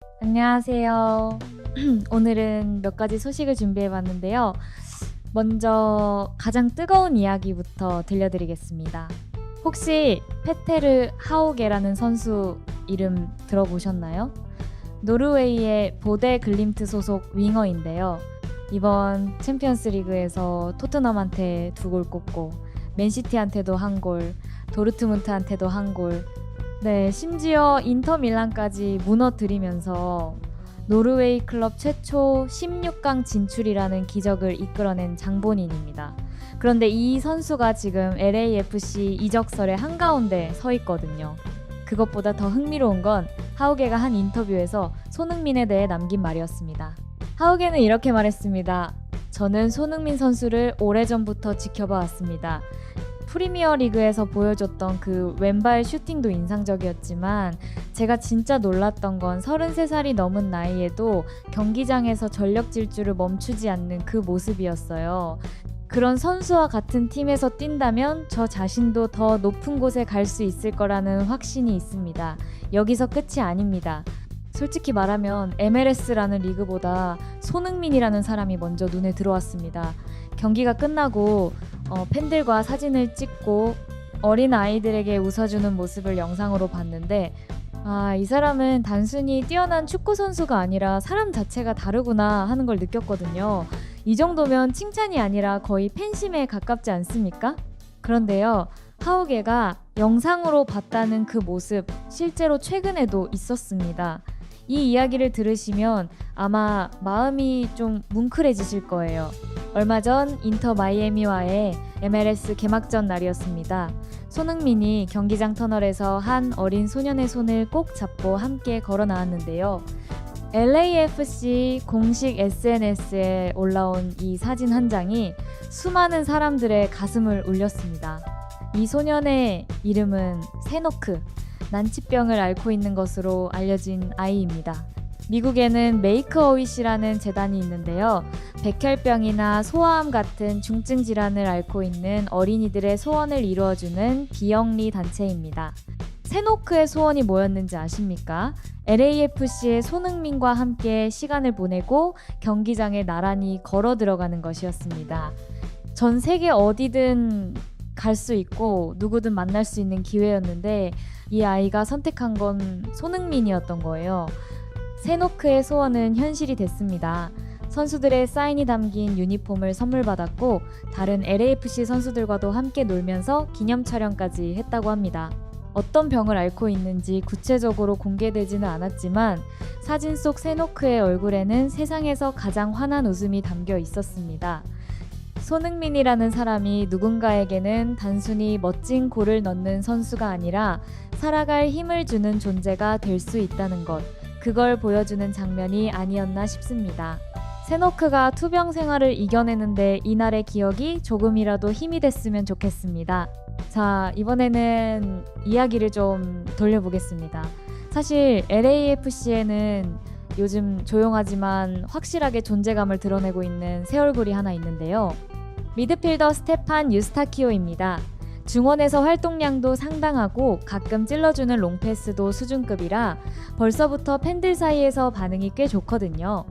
안녕하세요. 오늘은 몇 가지 소식을 준비해 봤는데요. 먼저 가장 뜨거운 이야기부터 들려드리겠습니다. 혹시 페테르 하우게라는 선수 이름 들어보셨나요? 노르웨이의 보데 글림트 소속 윙어인데요. 이번 챔피언스 리그에서 토트넘한테 2골 꽂고 맨시티한테도 1골, 도르트문트한테도 1골, 네, 심지어 인터 밀란까지 무너뜨리면서 노르웨이 클럽 최초 16강 진출이라는 기적을 이끌어낸 장본인입니다. 그런데 이 선수가 지금 LAFC 이적설의 한가운데 서 있거든요. 그것보다 더 흥미로운 건 하우게가 한 인터뷰에서 손흥민에 대해 남긴 말이었습니다. 하우게는 이렇게 말했습니다. 저는 손흥민 선수를 오래전부터 지켜봐 왔습니다. 프리미어 리그에서 보여줬던 그 왼발 슈팅도 인상적이었지만 제가 진짜 놀랐던 건 33살이 넘은 나이에도 경기장에서 전력 질주를 멈추지 않는 그 모습이었어요. 그런 선수와 같은 팀에서 뛴다면 저 자신도 더 높은 곳에 갈 수 있을 거라는 확신이 있습니다. 여기서 끝이 아닙니다. 솔직히 말하면 MLS라는 리그보다 손흥민이라는 사람이 먼저 눈에 들어왔습니다. 경기가 끝나고 팬들과 사진을 찍고 어린 아이들에게 웃어주는 모습을 영상으로 봤는데 이 사람은 단순히 뛰어난 축구 선수가 아니라 사람 자체가 다르구나 하는 걸 느꼈거든요. 이 정도면 칭찬이 아니라 거의 팬심에 가깝지 않습니까? 그런데요, 하우게가 영상으로 봤다는 그 모습 실제로 최근에도 있었습니다. 이 이야기를 들으시면 아마 마음이 좀 뭉클해지실 거예요. 얼마 전 인터 마이애미와의 MLS 개막전 날이었습니다. 손흥민이 경기장 터널에서 한 어린 소년의 손을 꼭 잡고 함께 걸어 나왔는데요. LAFC 공식 SNS에 올라온 이 사진 한 장이 수많은 사람들의 가슴을 울렸습니다. 이 소년의 이름은 세노크, 난치병을 앓고 있는 것으로 알려진 아이입니다. 미국에는 메이크어윗이라는 재단이 있는데요. 백혈병이나 소아암 같은 중증 질환을 앓고 있는 어린이들의 소원을 이루어주는 비영리 단체입니다. 세노크의 소원이 뭐였는지 아십니까? LAFC의 손흥민과 함께 시간을 보내고 경기장에 나란히 걸어 들어가는 것이었습니다. 전 세계 어디든 갈 수 있고 누구든 만날 수 있는 기회였는데 이 아이가 선택한 건 손흥민이었던 거예요. 세노크의 소원은 현실이 됐습니다. 선수들의 사인이 담긴 유니폼을 선물 받았고 다른 LAFC 선수들과도 함께 놀면서 기념 촬영까지 했다고 합니다. 어떤 병을 앓고 있는지 구체적으로 공개되지는 않았지만 사진 속 세노크의 얼굴에는 세상에서 가장 환한 웃음이 담겨 있었습니다. 손흥민이라는 사람이 누군가에게는 단순히 멋진 골을 넣는 선수가 아니라 살아갈 힘을 주는 존재가 될 수 있다는 것, 그걸 보여주는 장면이 아니었나 싶습니다. 세노크가 투병 생활을 이겨내는데 이날의 기억이 조금이라도 힘이 됐으면 좋겠습니다. 자, 이번에는 이야기를 좀 돌려보겠습니다. 사실 LAFC에는 요즘 조용하지만 확실하게 존재감을 드러내고 있는 새 얼굴이 하나 있는데요. 미드필더 스테판 유스타키오입니다. 중원에서 활동량도 상당하고 가끔 찔러주는 롱패스도 수준급이라 벌써부터 팬들 사이에서 반응이 꽤 좋거든요.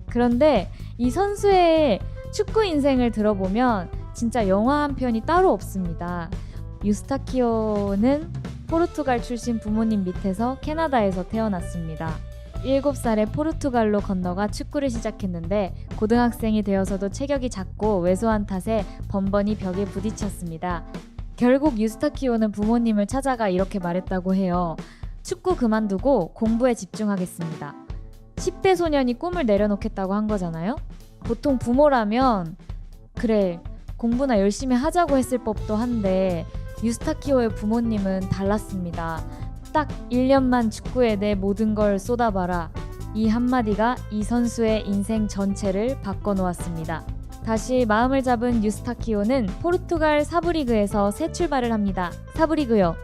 그런데 이 선수의 축구 인생을 들어보면 진짜 영화 한 편이 따로 없습니다. 유스타키오는 포르투갈 출신 부모님 밑에서 캐나다에서 태어났습니다. 7살에 포르투갈로 건너가 축구를 시작했는데 고등학생이 되어서도 체격이 작고 왜소한 탓에 번번이 벽에 부딪혔습니다. 결국 유스타키오는 부모님을 찾아가 이렇게 말했다고 해요. 축구 그만두고 공부에 집중하겠습니다. 10대 소년이 꿈을 내려놓겠다고 한 거잖아요? 보통 부모라면 그래, 공부나 열심히 하자고 했을 법도 한데 유스타키오의 부모님은 달랐습니다. 딱 1년만 축구에 내 모든 걸 쏟아봐라. 이 한마디가 이 선수의 인생 전체를 바꿔놓았습니다. 다시 마음을 잡은 유스타키오는 포르투갈 사부리그에서 새 출발을 합니다. 사부리그요.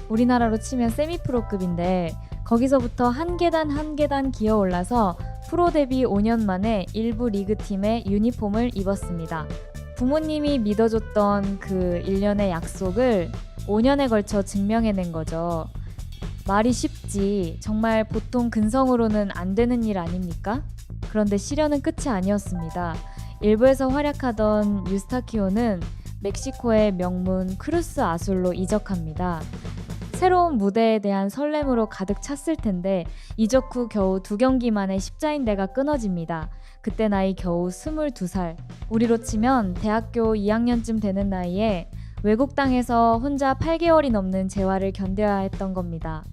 우리나라로 치면 세미프로급인데 거기서부터 한 계단 한 계단 기어 올라서 프로 데뷔 5년 만에 일부 리그팀의 유니폼을 입었습니다. 부모님이 믿어줬던 그 1년의 약속을 5년에 걸쳐 증명해낸 거죠. 말이 쉽지 정말 보통 근성으로는 안 되는 일 아닙니까? 그런데 시련은 끝이 아니었습니다. 일부에서 활약하던 유스타키오는 멕시코의 명문 크루스 아술로 이적합니다. 새로운 무대에 대한 설렘으로 가득 찼을 텐데 이적 후 겨우 2경기 만에 십자인대가 끊어집니다. 그때 나이 겨우 22살. 우리로 치면 대학교 2학년쯤 되는 나이에 외국 땅에서 혼자 8개월이 넘는 재활을 견뎌야 했던 겁니다.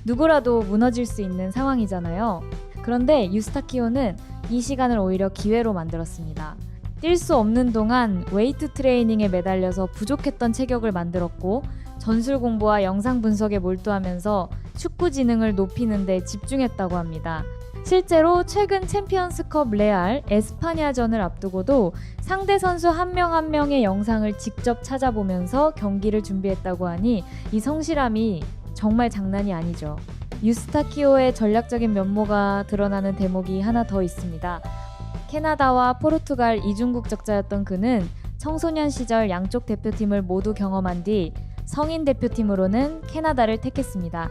누구라도 무너질 수 있는 상황이잖아요. 그런데 유스타키오는 이 시간을 오히려 기회로 만들었습니다. 뛸 수 없는 동안 웨이트 트레이닝에 매달려서 부족했던 체격을 만들었고 전술 공부와 영상 분석에 몰두하면서 축구 지능을 높이는 데 집중했다고 합니다. 실제로 최근 챔피언스컵 레알 에스파냐전을 앞두고도 상대 선수 한 명 한 명의 영상을 직접 찾아보면서 경기를 준비했다고 하니 이 성실함이 정말 장난이 아니죠. 유스타키오의 전략적인 면모가 드러나는 대목이 하나 더 있습니다. 캐나다와 포르투갈 이중국적자였던 그는 청소년 시절 양쪽 대표팀을 모두 경험한 뒤 성인 대표팀으로는 캐나다를 택했습니다.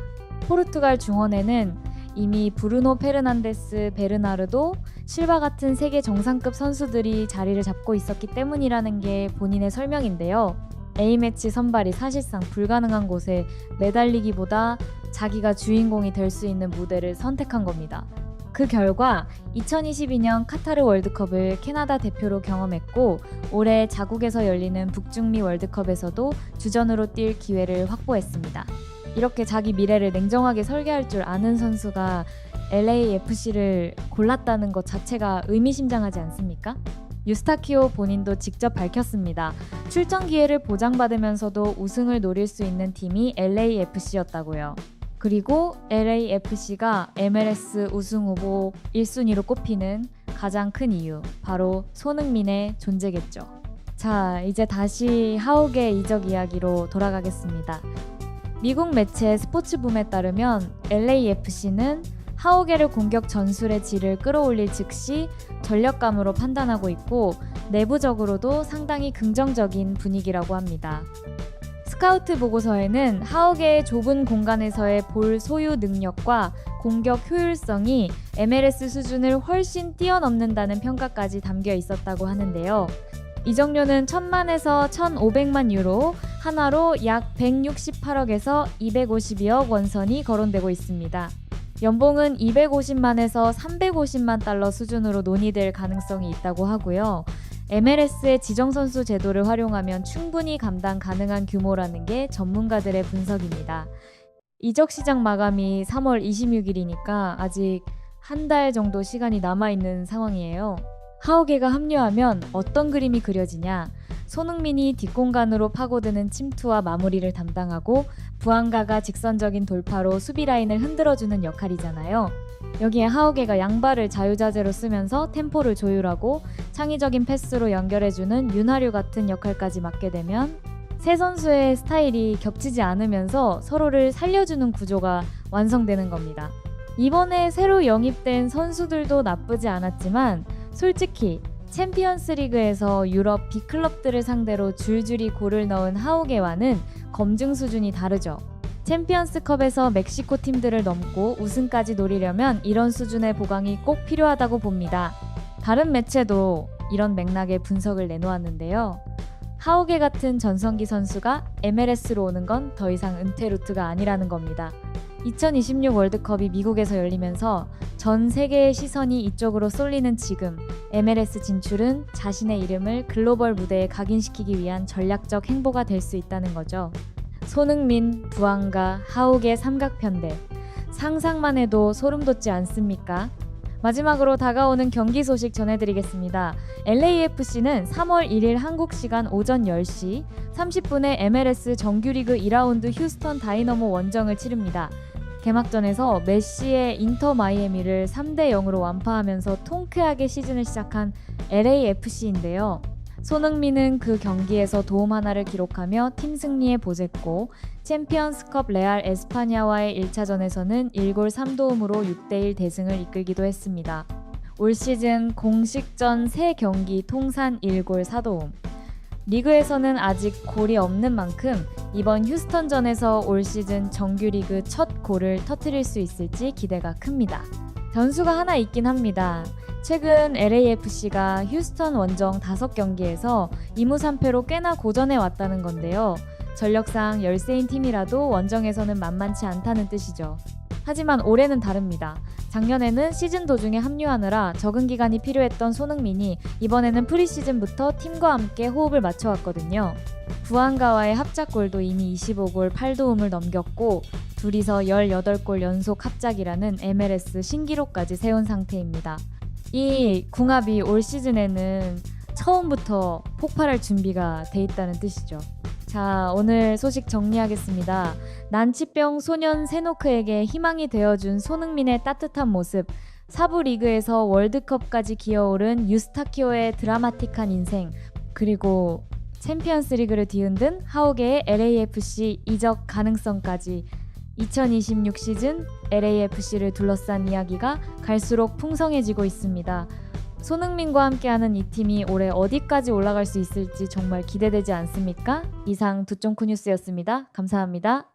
포르투갈 중원에는 이미 브루노 페르난데스, 베르나르도, 실바 같은 세계 정상급 선수들이 자리를 잡고 있었기 때문이라는 게 본인의 설명인데요. A매치 선발이 사실상 불가능한 곳에 매달리기보다 자기가 주인공이 될 수 있는 무대를 선택한 겁니다. 그 결과 2022년 카타르 월드컵을 캐나다 대표로 경험했고 올해 자국에서 열리는 북중미 월드컵에서도 주전으로 뛸 기회를 확보했습니다. 이렇게 자기 미래를 냉정하게 설계할 줄 아는 선수가 LAFC를 골랐다는 것 자체가 의미심장하지 않습니까? 유스타키오 본인도 직접 밝혔습니다. 출전 기회를 보장받으면서도 우승을 노릴 수 있는 팀이 LAFC였다고요. 그리고 LAFC가 MLS 우승 후보 1순위로 꼽히는 가장 큰 이유, 바로 손흥민의 존재겠죠. 자, 이제 다시 하욱의 이적 이야기로 돌아가겠습니다. 미국 매체 스포츠붐에 따르면 LAFC는 하우게를 공격 전술의 질을 끌어올릴 즉시 전력감으로 판단하고 있고 내부적으로도 상당히 긍정적인 분위기라고 합니다. 스카우트 보고서에는 하우게의 좁은 공간에서의 볼 소유 능력과 공격 효율성이 MLS 수준을 훨씬 뛰어넘는다는 평가까지 담겨 있었다고 하는데요. 이적료는 1,000만에서 1,500만 유로, 하나로 약 168억에서 252억 원선이 거론되고 있습니다. 연봉은 250만에서 350만 달러 수준으로 논의될 가능성이 있다고 하고요. MLS의 지정선수 제도를 활용하면 충분히 감당 가능한 규모라는 게 전문가들의 분석입니다. 이적 시장 마감이 3월 26일이니까 아직 한 달 정도 시간이 남아있는 상황이에요. 하우게가 합류하면 어떤 그림이 그려지냐? 손흥민이 뒷공간으로 파고드는 침투와 마무리를 담당하고 부안가가 직선적인 돌파로 수비 라인을 흔들어주는 역할이잖아요. 여기에 하우게가 양발을 자유자재로 쓰면서 템포를 조율하고 창의적인 패스로 연결해주는 윤활유 같은 역할까지 맡게 되면 세 선수의 스타일이 겹치지 않으면서 서로를 살려주는 구조가 완성되는 겁니다. 이번에 새로 영입된 선수들도 나쁘지 않았지만 솔직히 챔피언스 리그에서 유럽 B클럽들을 상대로 줄줄이 골을 넣은 하우게와는 검증 수준이 다르죠. 챔피언스컵에서 멕시코 팀들을 넘고 우승까지 노리려면 이런 수준의 보강이 꼭 필요하다고 봅니다. 다른 매체도 이런 맥락의 분석을 내놓았는데요. 하우게 같은 전성기 선수가 MLS로 오는 건 더 이상 은퇴 루트가 아니라는 겁니다. 2026 월드컵이 미국에서 열리면서 전 세계의 시선이 이쪽으로 쏠리는 지금 MLS 진출은 자신의 이름을 글로벌 무대에 각인시키기 위한 전략적 행보가 될 수 있다는 거죠. 손흥민, 부안가, 하욱의 삼각편대. 상상만 해도 소름 돋지 않습니까? 마지막으로 다가오는 경기 소식 전해드리겠습니다. LAFC는 3월 1일 한국 시간 오전 10시 30분에 MLS 정규리그 2라운드 휴스턴 다이너모 원정을 치릅니다. 개막전에서 메시의 인터 마이애미를 3대0으로 완파하면서 통쾌하게 시즌을 시작한 LAFC인데요. 손흥민은 그 경기에서 도움 하나를 기록하며 팀 승리에 보탰고 챔피언스컵 레알 에스파냐와의 1차전에서는 1골 3도움으로 6대1 대승을 이끌기도 했습니다. 올 시즌 공식전 3경기 통산 1골 4도움. 리그에서는 아직 골이 없는 만큼 이번 휴스턴전에서 올 시즌 정규 리그 첫 골을 터뜨릴 수 있을지 기대가 큽니다. 변수가 하나 있긴 합니다. 최근 LAFC가 휴스턴 원정 5경기에서 2무 3패로 꽤나 고전해 왔다는 건데요. 전력상 열세인 팀이라도 원정에서는 만만치 않다는 뜻이죠. 하지만 올해는 다릅니다. 작년에는 시즌 도중에 합류하느라 적응 기간이 필요했던 손흥민이 이번에는 프리시즌부터 팀과 함께 호흡을 맞춰왔거든요. 부안가와의 합작골도 이미 25골 8도움을 넘겼고 둘이서 18골 연속 합작이라는 MLS 신기록까지 세운 상태입니다. 이 궁합이 올 시즌에는 처음부터 폭발할 준비가 돼 있다는 뜻이죠. 자, 오늘 소식 정리하겠습니다. 난치병 소년 세노크에게 희망이 되어준 손흥민의 따뜻한 모습, 사부 리그에서 월드컵까지 기어오른 유스타키오의 드라마틱한 인생, 그리고 챔피언스 리그를 뒤흔든 하우게의 LAFC 이적 가능성까지 2026 시즌 LAFC를 둘러싼 이야기가 갈수록 풍성해지고 있습니다. 손흥민과 함께하는 이 팀이 올해 어디까지 올라갈 수 있을지 정말 기대되지 않습니까? 이상 두쫑쿠 뉴스였습니다. 감사합니다.